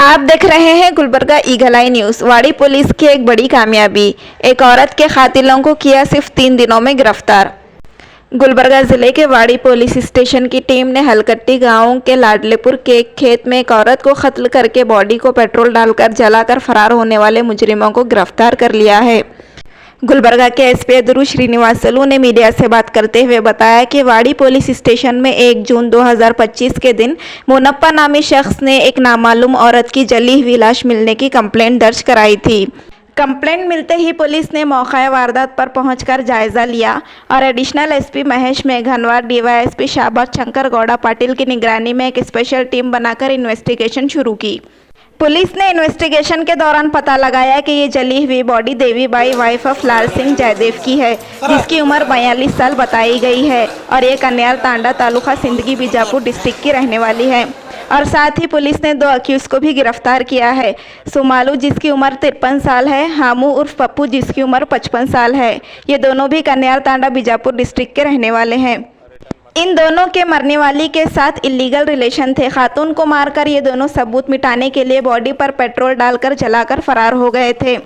आप देख रहे हैं गुलबर्गा ईगल आई न्यूज। वाड़ी पुलिस की एक बड़ी कामयाबी, एक औरत के कातिलों को किया सिर्फ 3 दिनों में गिरफ्तार। गुलबर्गा जिले के वाड़ी पुलिस स्टेशन की टीम ने हलकट्टी गांव के लाडलेपुर के एक खेत में एक औरत को कत्ल करके बॉडी को पेट्रोल डालकर जलाकर फरार होने वाले मुजरिमों को गिरफ्तार कर लिया है। गुलबर्गा के एसपी अदरू श्रीनिवासलू ने मीडिया से बात करते हुए बताया कि वाड़ी पुलिस स्टेशन में 1 जून 2025 के दिन मुनप्पा नामी शख्स ने एक नामालूम औरत की जली हुई लाश मिलने की कंप्लेंट दर्ज कराई थी। कंप्लेंट मिलते ही पुलिस ने मौका वारदात पर पहुंचकर जायजा लिया और एडिशनल एसपी महेश मेघनवार, डीवाईएसपी शाबाश शंकर गौड़ा पाटिल की निगरानी में एक स्पेशल टीम बनाकर इन्वेस्टिगेशन शुरू की। पुलिस ने इन्वेस्टिगेशन के दौरान पता लगाया कि ये जली हुई बॉडी देवीबाई वाइफ ऑफ लाल सिंह जयदेव की है, जिसकी उम्र 42 साल बताई गई है और ये कन्यार तांडा तालुका सिंदगी बीजापुर डिस्ट्रिक्ट की रहने वाली है। और साथ ही पुलिस ने 2 अक्यूज को भी गिरफ्तार किया है। सुमालू जिसकी उम्र 53 साल है, हामू उर्फ पप्पू जिसकी उम्र 55 साल है। ये दोनों भी कन्यार तांडा बीजापुर डिस्ट्रिक्ट के रहने वाले हैं। इन दोनों के मरने वाली के साथ इलीगल रिलेशन थे। खातून को मारकर ये दोनों सबूत मिटाने के लिए बॉडी पर पेट्रोल डालकर जलाकर फरार हो गए थे।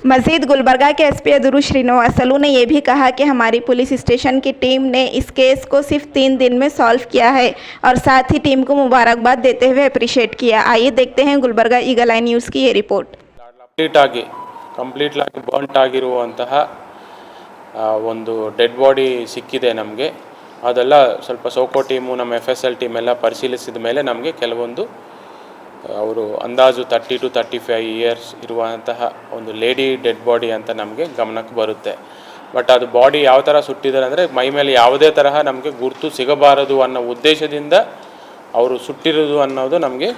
मजीद गुलबर्गा के एसपी अदरू श्रीनिवासलू ने यह भी कहा कि हमारी पुलिस स्टेशन की टीम ने इस केस को सिर्फ 3 दिन में सॉल्व किया है और साथ ही टीम को मुबारकबाद देते हुए अप्रिशिएट किया। आइए देखते हैं गुलबर्गा ईगल आई न्यूज़ की ये रिपोर्ट। ಕಂಪ್ಲೀಟ್ ಆಗಿ ಬರ್ನ್ಟ್ ಆಗಿರುವಂತಹ ಒಂದು ಡೆಡ್ ಬಾಡಿ ಸಿಕ್ಕಿದೆ ನಮಗೆ. ಅದೆಲ್ಲ ಸ್ವಲ್ಪ ಸೋಕೋ ಟೀಮು ನಮ್ಮ FSL ಟೀಮ್ ಎಲ್ಲ ಪರಿಶೀಲಿಸಿದ ಮೇಲೆ ನಮಗೆ ಕೆಲವೊಂದು ಅವರು ಅಂದಾಜು 30 to 35 ಇಯರ್ಸ್ ಇರುವಂತಹ ಒಂದು ಲೇಡಿ ಡೆಡ್ ಬಾಡಿ ಅಂತ ನಮಗೆ ಗಮನಕ್ಕೆ ಬರುತ್ತೆ. ಬಟ್ ಅದು ಬಾಡಿ ಯಾವ ಥರ ಸುಟ್ಟಿದ್ದಾರೆ ಅಂದರೆ ಮೈ ಮೇಲೆ ಯಾವುದೇ ತರಹ ನಮಗೆ ಗುರುತು ಸಿಗಬಾರದು ಅನ್ನೋ ಉದ್ದೇಶದಿಂದ ಅವರು ಸುಟ್ಟಿರೋದು ಅನ್ನೋದು ನಮಗೆ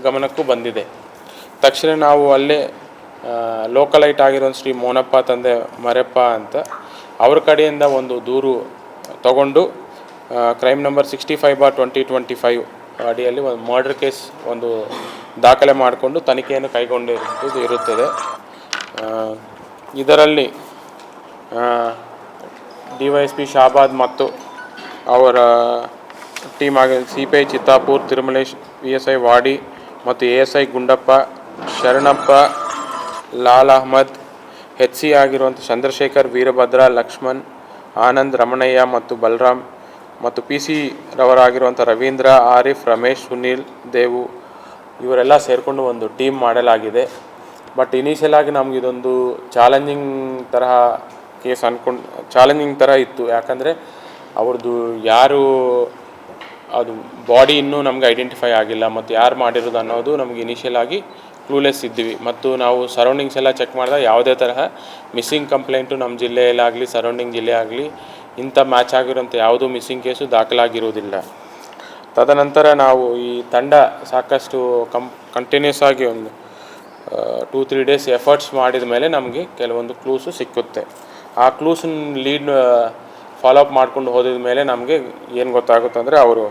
ಗಮನಕ್ಕೂ ಬಂದಿದೆ. ತಕ್ಷಣ ನಾವು ಅಲ್ಲೇ ಲೋಕಲೈಟ್ ಆಗಿರೋ ಶ್ರೀ ಮೋನಪ್ಪ ತಂದೆ ಮರೆಪ್ಪ ಅಂತ ಅವ್ರ ಕಡೆಯಿಂದ ಒಂದು ದೂರು ತಗೊಂಡು ಕ್ರೈಮ್ ನಂಬರ್ 65/2025 ಅಡಿಯಲ್ಲಿ ಒಂದು ಮರ್ಡರ್ ಕೇಸ್ ಒಂದು ದಾಖಲೆ ಮಾಡಿಕೊಂಡು ತನಿಖೆಯನ್ನು ಕೈಗೊಂಡಿರುವುದು ಇರುತ್ತದೆ. ಇದರಲ್ಲಿ DYSP ಶಾಬಾದ್ ಮತ್ತು ಅವರ ಟೀಮ್ ಆಗಿ CPI ಚಿತ್ತಾಪುರ್, ತಿರುಮಲೇಶ್, PSI ವಾಡಿ ಮತ್ತು ASI ಗುಂಡಪ್ಪ, ಶರಣಪ್ಪ, ಲಾಲ್ ಅಹ್ಮದ್, HC ಆಗಿರುವಂಥ ಚಂದ್ರಶೇಖರ್, ವೀರಭದ್ರ, ಲಕ್ಷ್ಮಣ್, ಆನಂದ್, ರಮಣಯ್ಯ ಮತ್ತು ಬಲರಾಮ್ ಮತ್ತು PC ರವರಾಗಿರುವಂಥ ರವೀಂದ್ರ, ಆರಿಫ್, ರಮೇಶ್, ಸುನೀಲ್, ದೇವು ಇವರೆಲ್ಲ ಸೇರಿಕೊಂಡು ಒಂದು ಟೀಮ್ ಮಾಡಲಾಗಿದೆ. ಬಟ್ ಇನಿಷಿಯಲ್ ಆಗಿ ನಮ್ಗೆ ಇದೊಂದು ಚಾಲೆಂಜಿಂಗ್ ತರಹ ಕೇಸ್ ಚಾಲೆಂಜಿಂಗ್ ಥರ ಇತ್ತು. ಯಾಕಂದರೆ ಅವ್ರದ್ದು ಯಾರು ಅದು ಬಾಡಿ ಇನ್ನೂ ನಮಗೆ ಐಡೆಂಟಿಫೈ ಆಗಿಲ್ಲ ಮತ್ತು ಯಾರು ಮಾಡಿರೋದು ಅನ್ನೋದು ನಮಗೆ ಇನಿಷಿಯಲ್ ಆಗಿ ಕ್ಲೂಲೆಸ್ ಇದ್ವಿ. ಮತ್ತು ನಾವು ಸರೌಂಡಿಂಗ್ಸ್ ಎಲ್ಲ ಚೆಕ್ ಮಾಡಿದಾಗ ಯಾವುದೇ ತರಹ ಮಿಸ್ಸಿಂಗ್ ಕಂಪ್ಲೇಂಟು ನಮ್ಮ ಜಿಲ್ಲೆಯಲ್ಲಾಗಲಿ ಸರೌಂಡಿಂಗ್ ಜಿಲ್ಲೆ ಆಗಲಿ ಇಂಥ ಮ್ಯಾಚ್ ಆಗಿರೋಂಥ ಯಾವುದೂ ಮಿಸ್ಸಿಂಗ್ ಕೇಸು ದಾಖಲಾಗಿರುವುದಿಲ್ಲ. ತದನಂತರ ನಾವು ಈ ತಂಡ ಸಾಕಷ್ಟು ಕಂಟಿನ್ಯೂಸ್ ಆಗಿ ಒಂದು 2-3 ಡೇಸ್ ಎಫರ್ಟ್ಸ್ ಮಾಡಿದ ಮೇಲೆ ನಮಗೆ ಕೆಲವೊಂದು ಕ್ಲೂಸು ಸಿಕ್ಕುತ್ತೆ. ಆ ಕ್ಲೂಸನ್ನ ಲೀಡ್ ಫಾಲೋಅಪ್ ಮಾಡ್ಕೊಂಡು ಹೋದಿದ ಮೇಲೆ ನಮಗೆ ಏನು ಗೊತ್ತಾಗುತ್ತೆ ಅಂದರೆ ಅವರು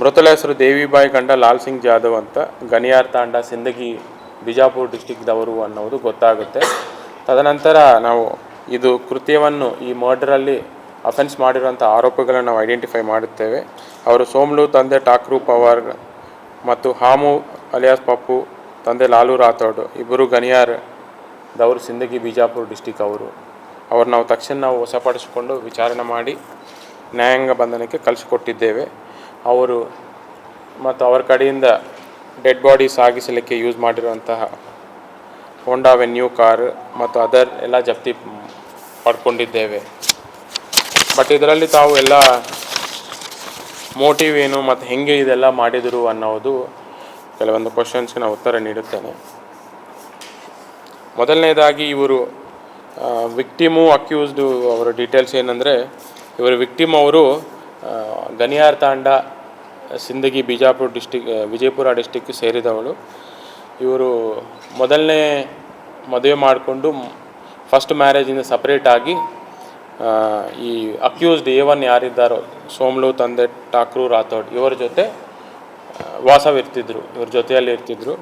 ಮೃತರ ಹೆಸರು ದೇವಿಬಾಯಿ ಗಂಡ ಲಾಲ್ ಸಿಂಗ್ ಜಾಧವ್ ಅಂತ, ಗನಿಯಾರ್ ತಾಂಡ, ಸಿಂದಗಿ, ಬಿಜಾಪುರ ಡಿಸ್ಟಿಕ್ದವರು ಅನ್ನೋದು ಗೊತ್ತಾಗುತ್ತೆ. ತದನಂತರ ನಾವು ಇದು ಕೃತ್ಯವನ್ನು ಈ ಮರ್ಡರಲ್ಲಿ ಅಫೆನ್ಸ್ ಮಾಡಿರುವಂಥ ಆರೋಪಿಗಳನ್ನು ನಾವು ಐಡೆಂಟಿಫೈ ಮಾಡುತ್ತೇವೆ. ಅವರು ಸೋಮ್ಲು ತಂದೆ ಠಾಕ್ರೂ ಪವಾರ್ ಮತ್ತು ಹಾಮು ಅಲಿಯಾಸ್ ಪಪ್ಪು ತಂದೆ ಲಾಲು ರಾಥೋಡ್, ಇಬ್ಬರು ಗನಿಯಾರ್ದವರು, ಸಿಂದಗಿ ಬಿಜಾಪುರ ಡಿಸ್ಟಿಕ್ ಅವರು. ನಾವು ತಕ್ಷಣ ವಶಪಡಿಸಿಕೊಂಡು ವಿಚಾರಣೆ ಮಾಡಿ ನ್ಯಾಯಾಂಗ ಬಂಧನಕ್ಕೆ ಕಳಿಸಿಕೊಟ್ಟಿದ್ದೇವೆ. ಅವರು ಮತ್ತು ಅವರ ಕಡೆಯಿಂದ ಡೆಡ್ ಬಾಡಿ ಸಾಗಿಸಲಿಕ್ಕೆ ಯೂಸ್ ಮಾಡಿರುವಂತಹ ಹೋಂಡಾ ವೆನ್ಯೂ ಕಾರ್ ಮತ್ತು ಅದರ್ ಎಲ್ಲ ಜಪ್ತಿ ಪಡ್ಕೊಂಡಿದ್ದೇವೆ. ಬಟ್ ಇದರಲ್ಲಿ ತಾವು ಎಲ್ಲ ಮೋಟಿವ್ ಏನು ಮತ್ತು ಹೆಂಗೆ ಇದೆಲ್ಲ ಮಾಡಿದರು ಅನ್ನೋದು ಕೆಲವೊಂದು ಕ್ವಶನ್ಸ್ಗೆ ನಾನು ಉತ್ತರ ನೀಡುತ್ತೇನೆ. ಮೊದಲನೇದಾಗಿ ಇವರು ವಿಕ್ಟಿಮು ಅಕ್ಯೂಸ್ಡು ಅವರ ಡೀಟೇಲ್ಸ್ ಏನಂದರೆ, ಇವರು ವಿಕ್ಟಿಮ್ ಅವರು ಗನಿಯಾರ್ ತಾಂಡ, ಸಿಂದಗಿ, ವಿಜಯಪುರ ಡಿಸ್ಟಿಕ್ ಸೇರಿದವಳು. ಇವರು ಮೊದಲನೇ ಮದುವೆ ಮಾಡಿಕೊಂಡು ಫಸ್ಟ್ ಮ್ಯಾರೇಜಿಂದ ಸಪ್ರೇಟಾಗಿ ಈ ಅಕ್ಯೂಸ್ಡ್ A1 ಯಾರಿದ್ದಾರೋ ಸೋಮ್ಲು ತಂದೆ ಠಾಕ್ರೂ ರಾಥೋಡ್ ಇವರ ಜೊತೆ ವಾಸವಿರ್ತಿದ್ರು, ಇವ್ರ ಜೊತೆಯಲ್ಲಿ ಇರ್ತಿದ್ರು.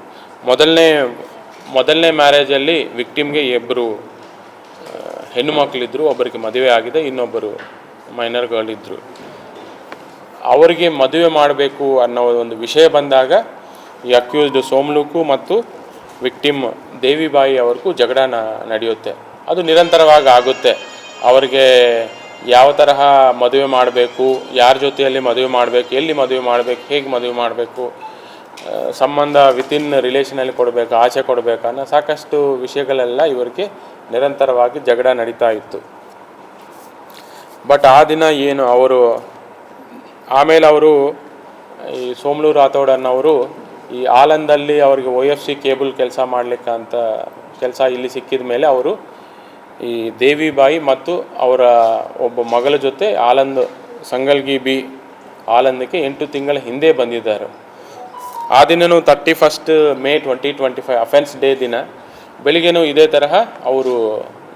ಮೊದಲನೇ ಮ್ಯಾರೇಜಲ್ಲಿ ವಿಕ್ಟಿಮ್ಗೆ 2 ಹೆಣ್ಣು ಮಕ್ಕಳಿದ್ದರು. ಒಬ್ಬರಿಗೆ ಮದುವೆ ಆಗಿದೆ, ಇನ್ನೊಬ್ಬರು ಮೈನರ್ಗಳಿದ್ದರು. ಅವರಿಗೆ ಮದುವೆ ಮಾಡಬೇಕು ಅನ್ನೋ ಒಂದು ವಿಷಯ ಬಂದಾಗ ಈ ಅಕ್ಯೂಸ್ಡ್ ಸೋಮ್ಲುಕು ಮತ್ತು ವಿಕ್ಟಿಮ್ ದೇವಿಬಾಯಿ ಅವ್ರಿಗೂ ಜಗಳ ನಡೆಯುತ್ತೆ. ಅದು ನಿರಂತರವಾಗಿ ಆಗುತ್ತೆ. ಅವರಿಗೆ ಯಾವ ತರಹ ಮದುವೆ ಮಾಡಬೇಕು, ಯಾರ ಜೊತೆಯಲ್ಲಿ ಮದುವೆ ಮಾಡಬೇಕು, ಎಲ್ಲಿ ಮದುವೆ ಮಾಡಬೇಕು, ಹೇಗೆ ಮದುವೆ ಮಾಡಬೇಕು, ಸಂಬಂಧ ವಿತಿನ್ ರಿಲೇಷನಲ್ಲಿ ಕೊಡಬೇಕು, ಆಚೆ ಕೊಡಬೇಕು ಅನ್ನೋ ಸಾಕಷ್ಟು ವಿಷಯಗಳೆಲ್ಲ ಇವರಿಗೆ ನಿರಂತರವಾಗಿ ಜಗಳ ನಡೀತಾ ಇತ್ತು. ಬಟ್ ಆ ದಿನ ಏನು ಅವರು ಆಮೇಲೆ ಅವರು ಈ ಸೋಮ್ಲು ರಾಥೋಡ್ ಅನ್ನೋರು ಈ ಆಲಂದಲ್ಲಿ ಅವರಿಗೆ OFC ಕೇಬಲ್ ಕೆಲಸ ಮಾಡಲಿಕ್ಕೆ ಅಂತ ಕೆಲಸ ಇಲ್ಲಿ ಸಿಕ್ಕಿದ ಮೇಲೆ ಅವರು ಈ ದೇವಿಬಾಯಿ ಮತ್ತು ಅವರ ಒಬ್ಬ ಮಗಳ ಜೊತೆ ಆಲಂದ್ ಸಂಗಲ್ಗಿ ಬಿ ಆಲಂದಕ್ಕೆ 8 ತಿಂಗಳ ಹಿಂದೆ ಬಂದಿದ್ದಾರೆ. ಆ ದಿನವೂ 31 ಮೇ 2025 ಅಫೆನ್ಸ್ ಡೇ ದಿನ ಬೆಳಿಗ್ಗೆನೂ ಇದೇ ತರಹ ಅವರು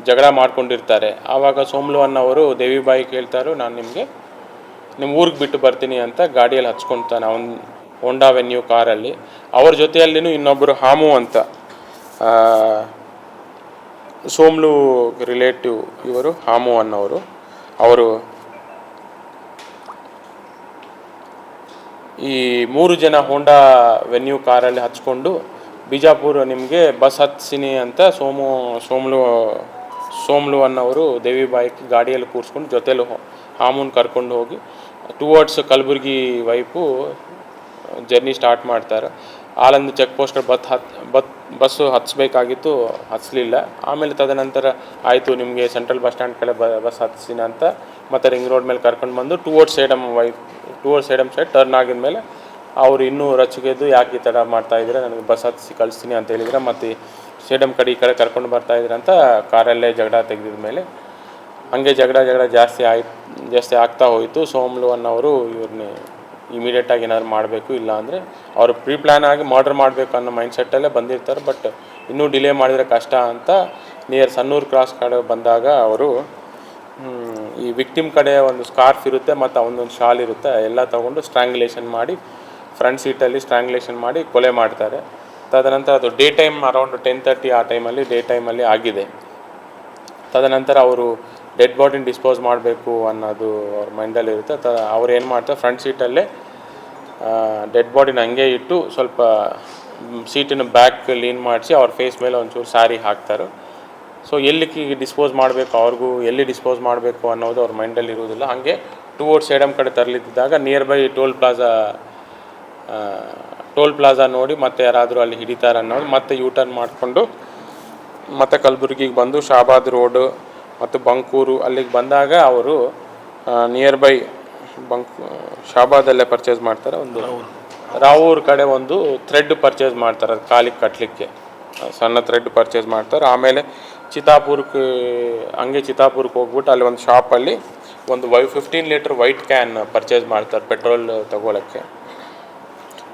ಜಗಳ ಮಾಡ್ಕೊಂಡಿರ್ತಾರೆ. ಆವಾಗ ಸೋಮ್ಲು ಅನ್ನೋರು ದೇವಿಬಾಯಿ ಕೇಳ್ತಾರೋ, ನಾನು ನಿಮ್ಮ ಊರಿಗೆ ಬಿಟ್ಟು ಬರ್ತೀನಿ ಅಂತ ಗಾಡಿಯಲ್ಲಿ ಹಚ್ಕೊತಾನೆ ಅವನು ಹೋಂಡಾ ವೆನ್ಯೂ ಕಾರಲ್ಲಿ. ಅವ್ರ ಜೊತೆಯಲ್ಲಿನೂ ಇನ್ನೊಬ್ಬರು ಹಾಮು ಅಂತ ಸೋಮ್ಲು ರಿಲೇಟಿವ್ ಇವರು ಹಾಮು ಅನ್ನೋರು. ಅವರು ಈ 3 ಜನ ಹೋಂಡಾ ವೆನ್ಯೂ ಕಾರಲ್ಲಿ ಹಚ್ಕೊಂಡು ಬಿಜಾಪುರ ನಿಮಗೆ ಬಸ್ ಹತ್ಸಿನಿ ಅಂತ ಸೋಮ್ಲು ಅನ್ನೋರು ದೇವಿಬಾಯಿಗೆ ಗಾಡಿಯಲ್ಲಿ ಕೂರಿಸ್ಕೊಂಡು ಜೊತೆಲಿ ಹಾಮೂನ್ ಕರ್ಕೊಂಡು ಹೋಗಿ ಟುವರ್ಡ್ಸ್ ಕಲಬುರ್ಗಿ ವೈಪು ಜರ್ನಿ ಸ್ಟಾರ್ಟ್ ಮಾಡ್ತಾರೆ. ಆಲಂದ್ ಚೆಕ್ ಪೋಸ್ಟಲ್ಲಿ ಬಸ್ಸು ಹತ್ಸ್ಬೇಕಾಗಿತ್ತು, ಹತ್ಸಲಿಲ್ಲ. ಆಮೇಲೆ ತದನಂತರ ಆಯಿತು ನಿಮಗೆ ಸೆಂಟ್ರಲ್ ಬಸ್ ಸ್ಟ್ಯಾಂಡ್ ಕಡೆ ಬಸ್ ಹತ್ಸಿನ ಅಂತ ಮತ್ತು ರಿಂಗ್ ರೋಡ್ ಮೇಲೆ ಕರ್ಕೊಂಡು ಬಂದು ಟುವರ್ಡ್ಸ್ ಸೇಡಮ್ ಸೈಡ್ ಟರ್ನ್ ಆಗಿದ ಮೇಲೆ ಅವರು ಇನ್ನೂ ರೊಚ್ಚಿಗೆದ್ದು ಯಾಕೆ ಈ ಥರ ಮಾಡ್ತಾಯಿದ್ರೆ, ನನಗೆ ಬಸ್ ಹತ್ತಿಸಿ ಕಳಿಸ್ತೀನಿ ಅಂತ ಹೇಳಿದ್ರೆ, ಮತ್ತು ಸೇಡಮ್ ಕಡೆ ಈ ಕಡೆ ಕರ್ಕೊಂಡು ಬರ್ತಾಯಿದ್ರೆ ಅಂತ ಕಾರಲ್ಲೇ ಜಗಳ ತೆಗೆದಿದ ಮೇಲೆ ಹಾಗೆ ಜಗಳ ಜಾಸ್ತಿ ಆಗ್ತಾ ಹೋಯಿತು. ಸೋಮ್ಲು ಅನ್ನೋರು ಇವ್ರನ್ನ ಇಮಿಡಿಯೇಟಾಗಿ ಏನಾದ್ರು ಮಾಡಬೇಕು, ಇಲ್ಲ ಅಂದರೆ ಅವರು ಪ್ರೀ ಪ್ಲ್ಯಾನ್ ಆಗಿ ಮರ್ಡರ್ ಮಾಡಬೇಕು ಅನ್ನೋ ಮೈಂಡ್ಸೆಟ್ಟಲ್ಲೇ ಬಂದಿರ್ತಾರೆ. ಬಟ್ ಇನ್ನೂ ಡಿಲೇ ಮಾಡಿದರೆ ಕಷ್ಟ ಅಂತ ನಿಯರ್ ಸನ್ನೂರು ಕ್ರಾಸ್ ಕಡೆ ಬಂದಾಗ ಅವರು ಈ ವಿಕ್ಟಿಮ್ ಕಡೆ ಒಂದು ಸ್ಕಾರ್ಫ್ ಇರುತ್ತೆ ಮತ್ತು ಅವನೊಂದು ಶಾಲ್ ಇರುತ್ತೆ, ಎಲ್ಲ ತೊಗೊಂಡು ಸ್ಟ್ರ್ಯಾಂಗ್ಯುಲೇಷನ್ ಮಾಡಿ ಫ್ರಂಟ್ ಸೀಟಲ್ಲಿ ಸ್ಟ್ರ್ಯಾಂಗ್ಯುಲೇಷನ್ ಮಾಡಿ ಕೊಲೆ ಮಾಡ್ತಾರೆ. ತದನಂತರ ಅದು ಡೇ ಟೈಮ್ ಅರೌಂಡ್ 10:30 ಆ ಟೈಮಲ್ಲಿ ಆಗಿದೆ. ತದನಂತರ ಅವರು ಡೆಡ್ ಬಾಡಿನ ಡಿಸ್ಪೋಸ್ ಮಾಡಬೇಕು ಅನ್ನೋದು ಅವ್ರ ಮೈಂಡಲ್ಲಿ ಇರುತ್ತೆ. ಅವ್ರು ಏನು ಮಾಡ್ತಾರೆ, ಫ್ರಂಟ್ ಸೀಟಲ್ಲೇ ಡೆಡ್ ಬಾಡಿನ ಹಂಗೆ ಇಟ್ಟು ಸ್ವಲ್ಪ ಸೀಟಿನ ಬ್ಯಾಕ್ ಲೀನ್ ಮಾಡಿಸಿ ಅವ್ರ ಫೇಸ್ ಮೇಲೆ ಒಂಚೂರು ಸ್ಯಾರಿ ಹಾಕ್ತಾರೆ. ಸೊ ಎಲ್ಲಿಗೆ ಡಿಸ್ಪೋಸ್ ಮಾಡಬೇಕು, ಅವ್ರಿಗೂ ಎಲ್ಲಿ ಡಿಸ್ಪೋಸ್ ಮಾಡಬೇಕು ಅನ್ನೋದು ಅವ್ರ ಮೈಂಡಲ್ಲಿ ಇರೋದಿಲ್ಲ. ಹಾಗೆ ಟುವರ್ಡ್ಸ್ ಸೇಡಮ್ ಕಡೆ ತರಲಿದ್ದಾಗ ನಿಯರ್ ಬೈ ಟೋಲ್ ಪ್ಲಾಜಾ ನೋಡಿ ಮತ್ತೆ ಯಾರಾದರೂ ಅಲ್ಲಿ ಹಿಡಿತಾರೆ ಅನ್ನೋದು ಮತ್ತೆ ಯೂಟರ್ನ್ ಮಾಡಿಕೊಂಡು ಮತ್ತೆ ಕಲಬುರ್ಗಿಗೆ ಬಂದು ಶಾಬಾದ್ ರೋಡು ಮತ್ತು ಬಂಕೂರು ಅಲ್ಲಿಗೆ ಬಂದಾಗ ಅವರು ನಿಯರ್ ಬೈ ಶಾಬಾದಲ್ಲೇ ಪರ್ಚೇಸ್ ಮಾಡ್ತಾರೆ. ಒಂದು ರಾವೂರ್ ಕಡೆ ಒಂದು ಥ್ರೆಡ್ ಪರ್ಚೇಸ್ ಮಾಡ್ತಾರೆ, ಅದು ಕಾಲಿಗೆ ಕಟ್ಟಲಿಕ್ಕೆ ಸಣ್ಣ ಥ್ರೆಡ್ ಪರ್ಚೇಸ್ ಮಾಡ್ತಾರೆ. ಆಮೇಲೆ ಚಿತ್ತಾಪುರಕ್ಕೆ ಹೋಗ್ಬಿಟ್ಟು ಅಲ್ಲಿ ಒಂದು ಶಾಪಲ್ಲಿ ಒಂದು 15 ಲೀಟರ್ ವೈಟ್ ಕ್ಯಾನ್ ಪರ್ಚೇಸ್ ಮಾಡ್ತಾರೆ ಪೆಟ್ರೋಲ್ ತಗೊಳ್ಳೋಕ್ಕೆ.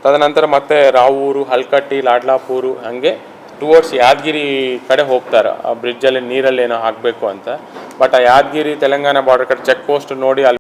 ತದನಂತರ ಮತ್ತೆ ರಾವೂರು, ಹಲ್ಕಟ್ಟಿ, ಲಾಡ್ಲಾಪುರು ಹಾಗೆ ಟುವರ್ಡ್ಸ್ ಯಾದಗಿರಿ ಕಡೆ ಹೋಗ್ತಾರೆ. ಆ ಬ್ರಿಡ್ಜಲ್ಲಿ ನೀರಲ್ಲಿ ಏನೋ ಹಾಕಬೇಕು ಅಂತ. ಬಟ್ ಆ ಯಾದಗಿರಿ ತೆಲಂಗಾಣ ಬಾರ್ಡರ್ ಕಡೆ ಚೆಕ್ ಪೋಸ್ಟ್ ನೋಡಿ ಅಲ್ಲಿ